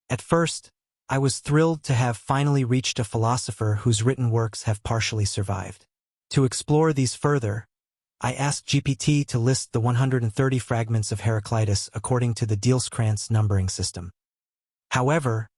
At first, I was thrilled to have finally reached a philosopher whose written works have partially survived. To explore these further, I asked GPT to list the 130 fragments of Heraclitus according to the Diels-Kranz numbering system. However,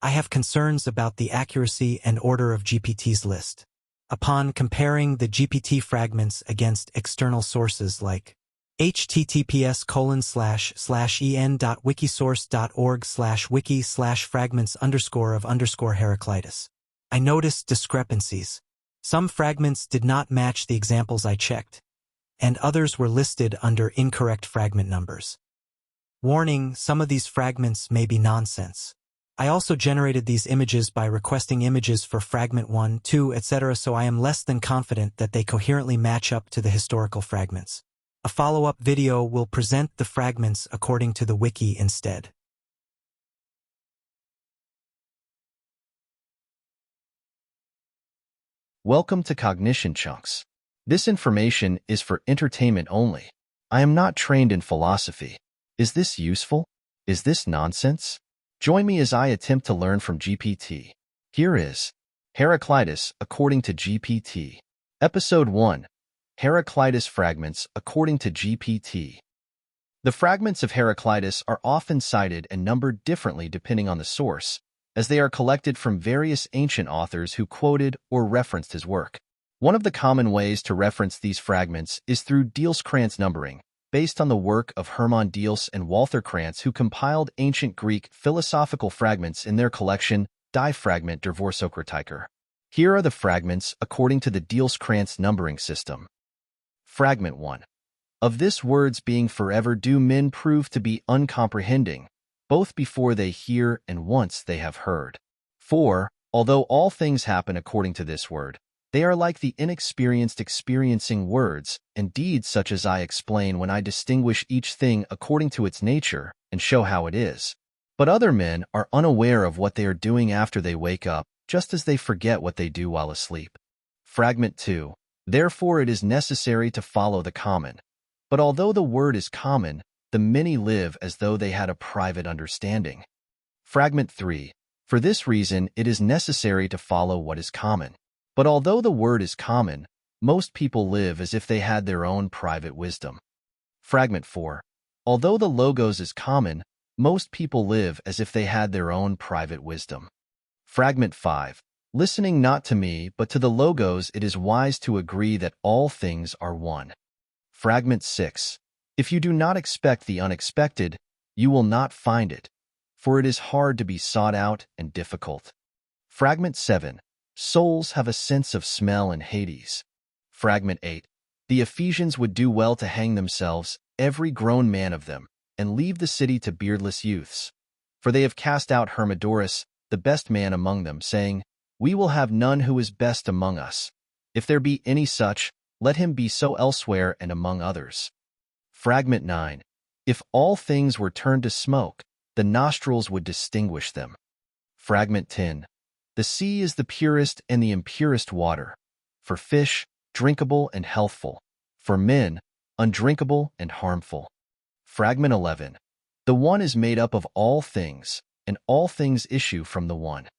I have concerns about the accuracy and order of GPT's list. Upon comparing the GPT fragments against external sources like https://en.wikisource.org/wiki/fragments_of_Heraclitus, I noticed discrepancies. Some fragments did not match the examples I checked, and others were listed under incorrect fragment numbers. Warning, some of these fragments may be nonsense. I also generated these images by requesting images for fragment 1, 2, etc., so I am less than confident that they coherently match up to the historical fragments. A follow-up video will present the fragments according to the wiki instead. Welcome to CognitionChunks. This information is for entertainment only. I am not trained in philosophy. Is this useful? Is this nonsense? Join me as I attempt to learn from GPT. Here is Heraclitus according to GPT. Episode 1. Heraclitus Fragments according to GPT. The fragments of Heraclitus are often cited and numbered differently depending on the source, as they are collected from various ancient authors who quoted or referenced his work. One of the common ways to reference these fragments is through Diels-Kranz numbering, based on the work of Hermann Diels and Walther Krantz, who compiled ancient Greek philosophical fragments in their collection Die Fragment der Pre-Socratiker. Here are the fragments according to the Diels-Kranz numbering system. Fragment 1. Of this words being forever do men prove to be uncomprehending, both before they hear and once they have heard. 4. Although all things happen according to this word, they are like the inexperienced experiencing words and deeds such as I explain when I distinguish each thing according to its nature and show how it is. But other men are unaware of what they are doing after they wake up, just as they forget what they do while asleep. Fragment 2. Therefore it is necessary to follow the common. But although the word is common, the many live as though they had a private understanding. Fragment 3. For this reason it is necessary to follow what is common. But although the word is common, most people live as if they had their own private wisdom. Fragment 4. Although the logos is common, most people live as if they had their own private wisdom. Fragment 5. Listening not to me, but to the logos, it is wise to agree that all things are one. Fragment 6. If you do not expect the unexpected, you will not find it, for it is hard to be sought out and difficult. Fragment 7. Souls have a sense of smell in Hades. Fragment 8. The Ephesians would do well to hang themselves, every grown man of them, and leave the city to beardless youths. For they have cast out Hermodorus, the best man among them, saying, We will have none who is best among us. If there be any such, let him be so elsewhere and among others. Fragment 9. If all things were turned to smoke, the nostrils would distinguish them. Fragment 10. The sea is the purest and the impurest water. For fish, drinkable and healthful. For men, undrinkable and harmful. Fragment 11. The one is made up of all things, and all things issue from the one.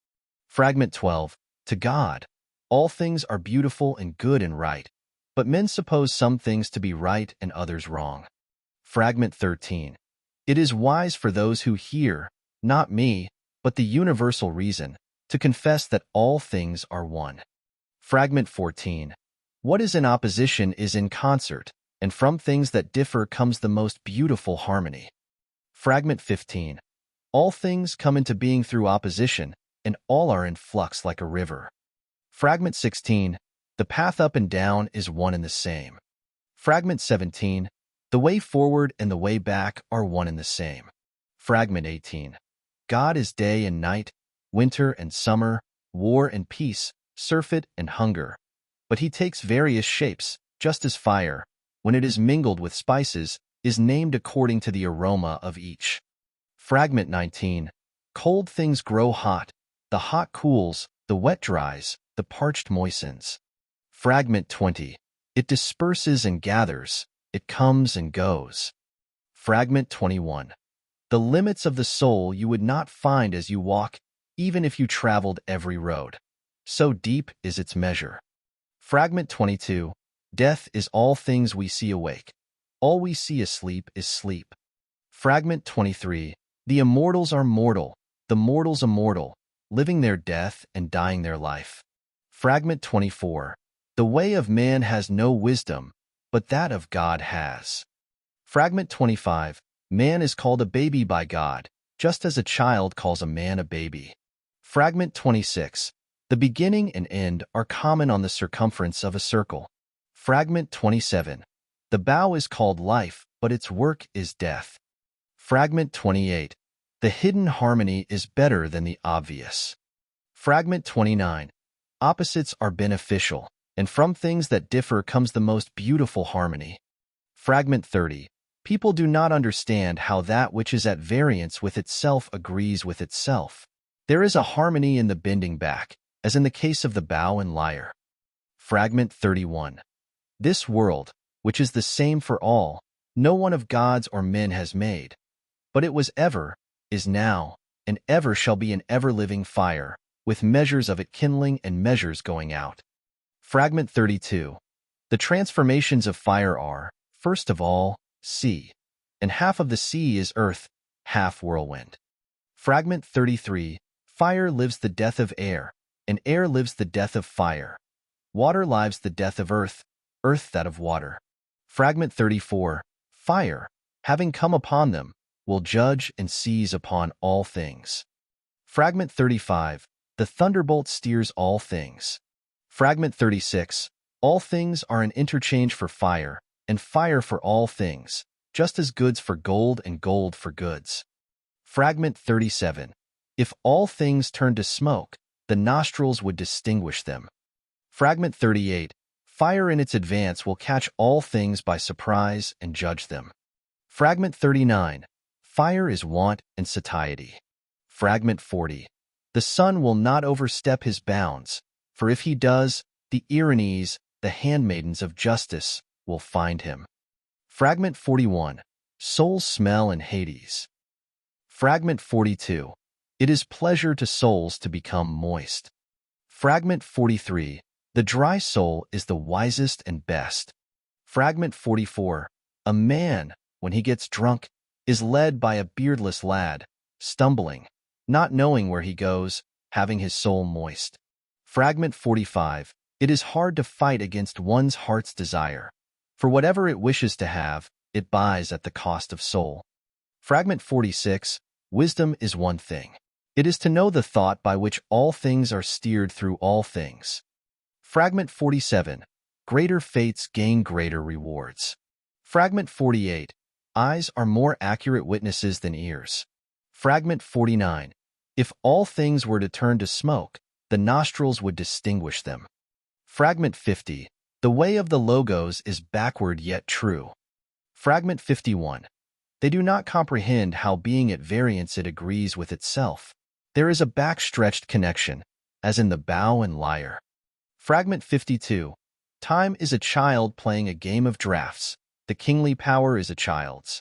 Fragment 12. To God, all things are beautiful and good and right, but men suppose some things to be right and others wrong. Fragment 13. It is wise for those who hear, not me, but the universal reason, to confess that all things are one. Fragment 14. What is in opposition is in concert, and from things that differ comes the most beautiful harmony. Fragment 15. All things come into being through opposition, and all are in flux like a river. Fragment 16. The path up and down is one and the same. Fragment 17. The way forward and the way back are one and the same. Fragment 18. God is day and night, winter and summer, war and peace, surfeit and hunger. But he takes various shapes, just as fire, when it is mingled with spices, is named according to the aroma of each. Fragment 19. Cold things grow hot, the hot cools, the wet dries, the parched moistens. Fragment 20. It disperses and gathers, it comes and goes. Fragment 21. The limits of the soul you would not find as you walk, even if you traveled every road. So deep is its measure. Fragment 22. Death is all things we see awake. All we see asleep is sleep. Fragment 23. The immortals are mortal, the mortals immortal, living their death and dying their life. Fragment 24. The way of man has no wisdom, but that of God has. Fragment 25. Man is called a baby by God, just as a child calls a man a baby. Fragment 26. The beginning and end are common on the circumference of a circle. Fragment 27. The bough is called life, but its work is death. Fragment 28. The hidden harmony is better than the obvious. Fragment 29. Opposites are beneficial, and from things that differ comes the most beautiful harmony. Fragment 30. People do not understand how that which is at variance with itself agrees with itself. There is a harmony in the bending back, as in the case of the bow and lyre. Fragment 31. This world, which is the same for all, no one of gods or men has made. But it was ever, is now, and ever shall be an ever-living fire, with measures of it kindling and measures going out. Fragment 32. The transformations of fire are, first of all, sea, and half of the sea is earth, half whirlwind. Fragment 33. Fire lives the death of air, and air lives the death of fire. Water lives the death of earth, earth that of water. Fragment 34. Fire, having come upon them, will judge and seize upon all things. Fragment 35. The thunderbolt steers all things. Fragment 36. All things are an interchange for fire, and fire for all things, just as goods for gold and gold for goods. Fragment 37. If all things turned to smoke, the nostrils would distinguish them. Fragment 38. Fire in its advance will catch all things by surprise and judge them. Fragment 39. Fire is want and satiety. Fragment 40. The sun will not overstep his bounds, for if he does, the Erinyes, the handmaidens of justice, will find him. Fragment 41. Souls smell in Hades. Fragment 42. It is pleasure to souls to become moist. Fragment 43. The dry soul is the wisest and best. Fragment 44. A man, when he gets drunk, is led by a beardless lad, stumbling, not knowing where he goes, having his soul moist. Fragment 45. It is hard to fight against one's heart's desire, for whatever it wishes to have, it buys at the cost of soul. Fragment 46. Wisdom is one thing. It is to know the thought by which all things are steered through all things. Fragment 47. Greater fates gain greater rewards. Fragment 48. Eyes are more accurate witnesses than ears. Fragment 49. If all things were to turn to smoke, the nostrils would distinguish them. Fragment 50. The way of the Logos is backward yet true. Fragment 51. They do not comprehend how being at variance it agrees with itself. There is a backstretched connection, as in the bow and lyre. Fragment 52. Time is a child playing a game of draughts. The kingly power is a child's.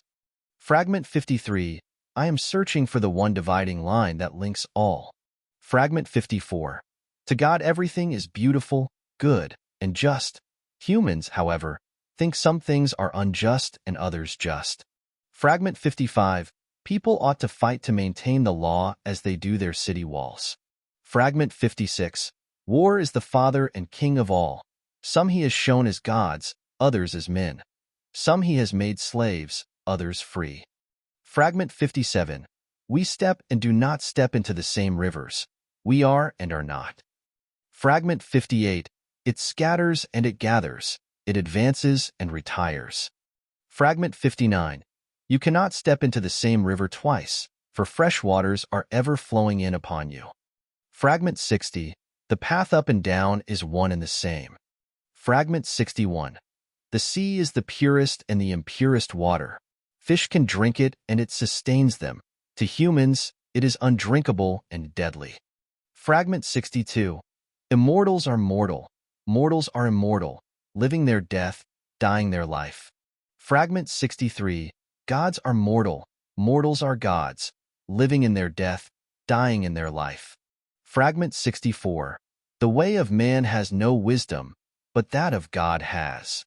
Fragment 53. I am searching for the one dividing line that links all. Fragment 54. To God everything is beautiful, good, and just. Humans, however, think some things are unjust and others just. Fragment 55. People ought to fight to maintain the law as they do their city walls. Fragment 56. War is the father and king of all. Some he has shown as gods, others as men. Some he has made slaves, others free. Fragment 57. We step and do not step into the same rivers. We are and are not. Fragment 58. It scatters and it gathers. It advances and retires. Fragment 59. You cannot step into the same river twice, for fresh waters are ever flowing in upon you. Fragment 60. The path up and down is one and the same. Fragment 61. The sea is the purest and the impurest water. Fish can drink it and it sustains them. To humans, it is undrinkable and deadly. Fragment 62. Immortals are mortal. Mortals are immortal, living their death, dying their life. Fragment 63. Gods are mortal. Mortals are gods, living in their death, dying in their life. Fragment 64. The way of man has no wisdom, but that of God has.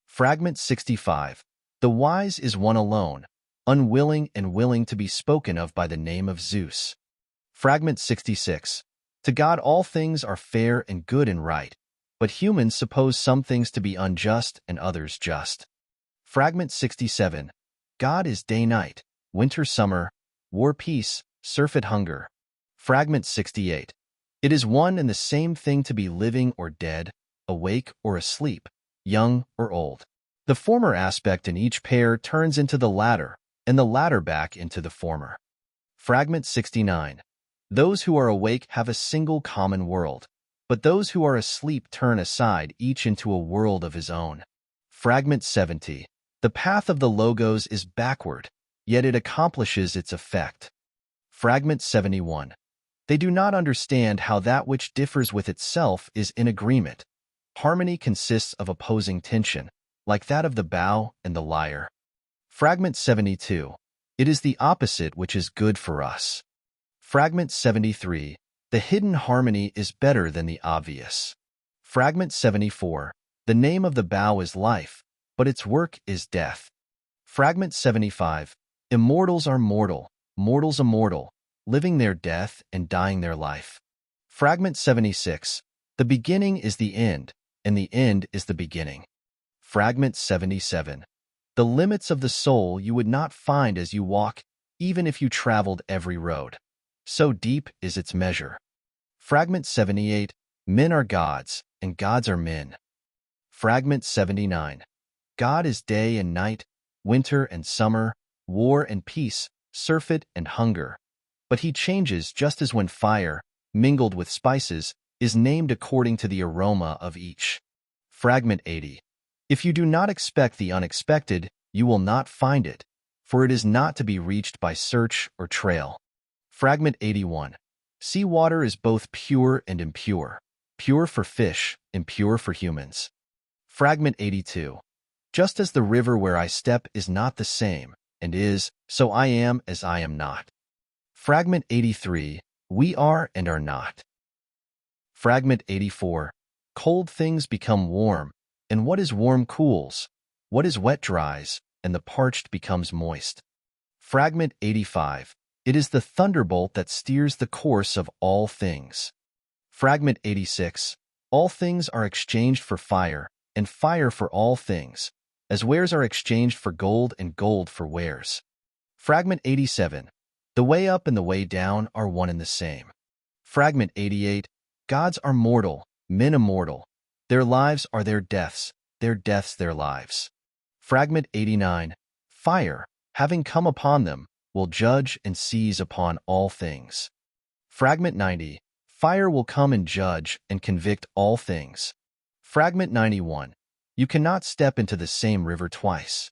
Fragment 65. The wise is one alone, unwilling and willing to be spoken of by the name of Zeus. Fragment 66. To God all things are fair and good and right, but humans suppose some things to be unjust and others just. Fragment 67. God is day-night, winter-summer, war-peace, surfeit-hunger. Fragment 68. It is one and the same thing to be living or dead, awake or asleep, young or old. The former aspect in each pair turns into the latter, and the latter back into the former. Fragment 69. Those who are awake have a single common world, but those who are asleep turn aside each into a world of his own. Fragment 70. The path of the Logos is backward, yet it accomplishes its effect. Fragment 71. They do not understand how that which differs with itself is in agreement. Harmony consists of opposing tension, like that of the bow and the lyre. Fragment 72. It is the opposite which is good for us. Fragment 73. The hidden harmony is better than the obvious. Fragment 74. The name of the bow is life, but its work is death. Fragment 75. Immortals are mortal, mortals immortal, living their death and dying their life. Fragment 76. The beginning is the end, and the end is the beginning. Fragment 77. The limits of the soul you would not find as you walk, even if you traveled every road. So deep is its measure. Fragment 78. Men are gods, and gods are men. Fragment 79. God is day and night, winter and summer, war and peace, surfeit and hunger. But he changes just as when fire, mingled with spices, is named according to the aroma of each. Fragment 80. If you do not expect the unexpected, you will not find it, for it is not to be reached by search or trail. Fragment 81. Sea water is both pure and impure, pure for fish, impure for humans. Fragment 82. Just as the river where I step is not the same, and is, so I am as I am not. Fragment 83. We are and are not. Fragment 84. Cold things become warm, and what is warm cools. What is wet dries, and the parched becomes moist. Fragment 85. It is the thunderbolt that steers the course of all things. Fragment 86. All things are exchanged for fire, and fire for all things, as wares are exchanged for gold and gold for wares. Fragment 87. The way up and the way down are one and the same. Fragment 88. Gods are mortal, men immortal. Their lives are their deaths their lives. Fragment 89. Fire, having come upon them, will judge and seize upon all things. Fragment 90. Fire will come and judge and convict all things. Fragment 91. You cannot step into the same river twice.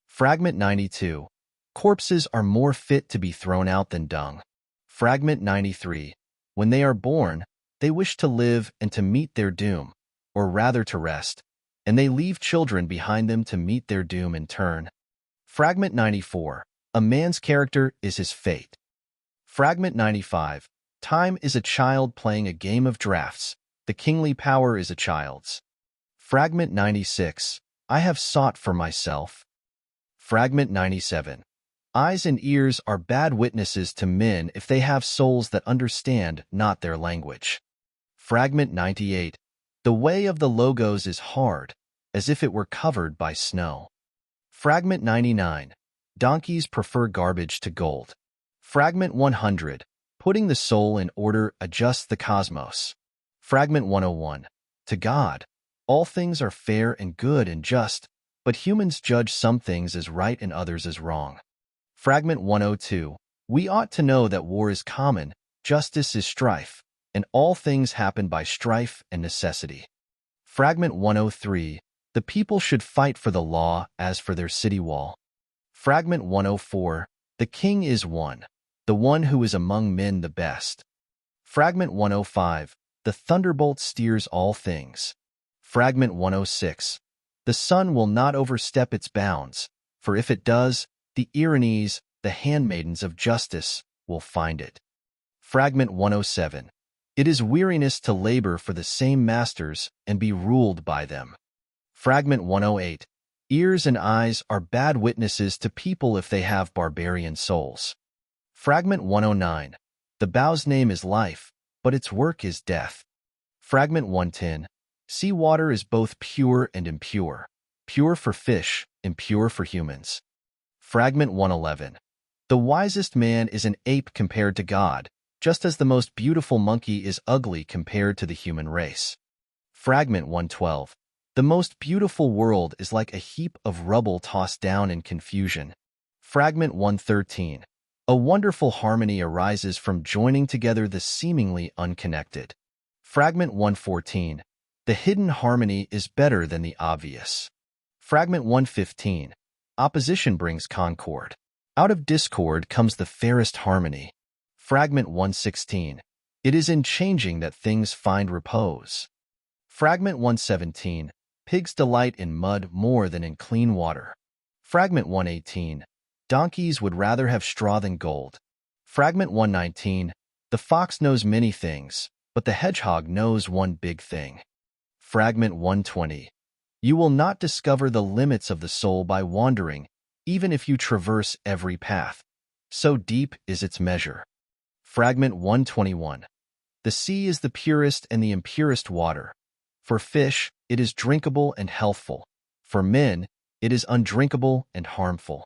Fragment 92. Corpses are more fit to be thrown out than dung. Fragment 93. When they are born, they wish to live and to meet their doom, or rather to rest, and they leave children behind them to meet their doom in turn. Fragment 94. A man's character is his fate. Fragment 95. Time is a child playing a game of draughts. The kingly power is a child's. Fragment 96. I have sought for myself. Fragment 97. Eyes and ears are bad witnesses to men if they have souls that understand not their language. Fragment 98. The way of the Logos is hard, as if it were covered by snow. Fragment 99. Donkeys prefer garbage to gold. Fragment 100. Putting the soul in order adjusts the cosmos. Fragment 101. To God, all things are fair and good and just, but humans judge some things as right and others as wrong. Fragment 102. We ought to know that war is common, justice is strife, and all things happen by strife and necessity. Fragment 103. The people should fight for the law as for their city wall. Fragment 104. The king is one, the one who is among men the best. Fragment 105. The thunderbolt steers all things. Fragment 106. The sun will not overstep its bounds, for if it does, the Erinyes, the handmaidens of justice, will find it. Fragment 107. It is weariness to labor for the same masters and be ruled by them. Fragment 108. Ears and eyes are bad witnesses to people if they have barbarian souls. Fragment 109. The bow's name is life, but its work is death. Fragment 110. Sea water is both pure and impure, pure for fish, impure for humans. Fragment 111. The wisest man is an ape compared to God, just as the most beautiful monkey is ugly compared to the human race. Fragment 112. The most beautiful world is like a heap of rubble tossed down in confusion. Fragment 113. A wonderful harmony arises from joining together the seemingly unconnected. Fragment 114. The hidden harmony is better than the obvious. Fragment 115. Opposition brings concord. Out of discord comes the fairest harmony. Fragment 116. It is in changing that things find repose. Fragment 117. Pigs delight in mud more than in clean water. Fragment 118. Donkeys would rather have straw than gold. Fragment 119. The fox knows many things, but the hedgehog knows one big thing. Fragment 120. You will not discover the limits of the soul by wandering, even if you traverse every path. So deep is its measure. Fragment 121. The sea is the purest and the impurest water. For fish, it is drinkable and healthful. For men, it is undrinkable and harmful.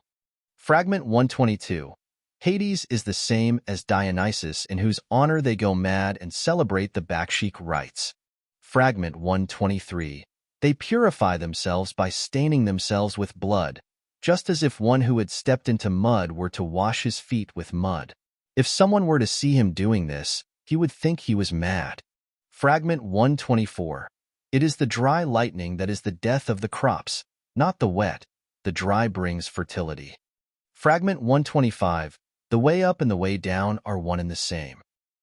Fragment 122. Hades is the same as Dionysus, in whose honor they go mad and celebrate the Bakshik rites. Fragment 123. They purify themselves by staining themselves with blood, just as if one who had stepped into mud were to wash his feet with mud. If someone were to see him doing this, he would think he was mad. Fragment 124. It is the dry lightning that is the death of the crops, not the wet. The dry brings fertility. Fragment 125. The way up and the way down are one and the same.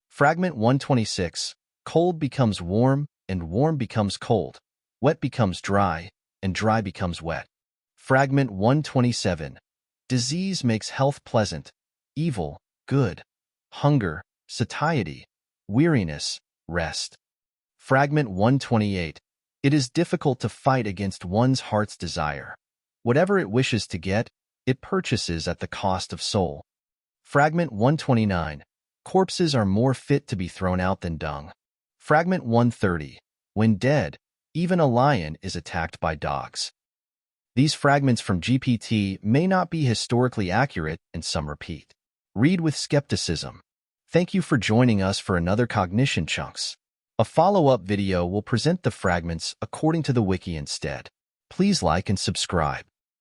Fragment 126. Cold becomes warm, and warm becomes cold. Wet becomes dry, and dry becomes wet. Fragment 127. Disease makes health pleasant, evil, good, hunger, satiety, weariness, rest. Fragment 128. It is difficult to fight against one's heart's desire. Whatever it wishes to get, it purchases at the cost of soul. Fragment 129. Corpses are more fit to be thrown out than dung. Fragment 130. When dead, even a lion is attacked by dogs. These fragments from GPT may not be historically accurate, and some repeat. Read with skepticism. Thank you for joining us for another Cognition Chunks. A follow-up video will present the fragments according to the wiki instead. Please like and subscribe.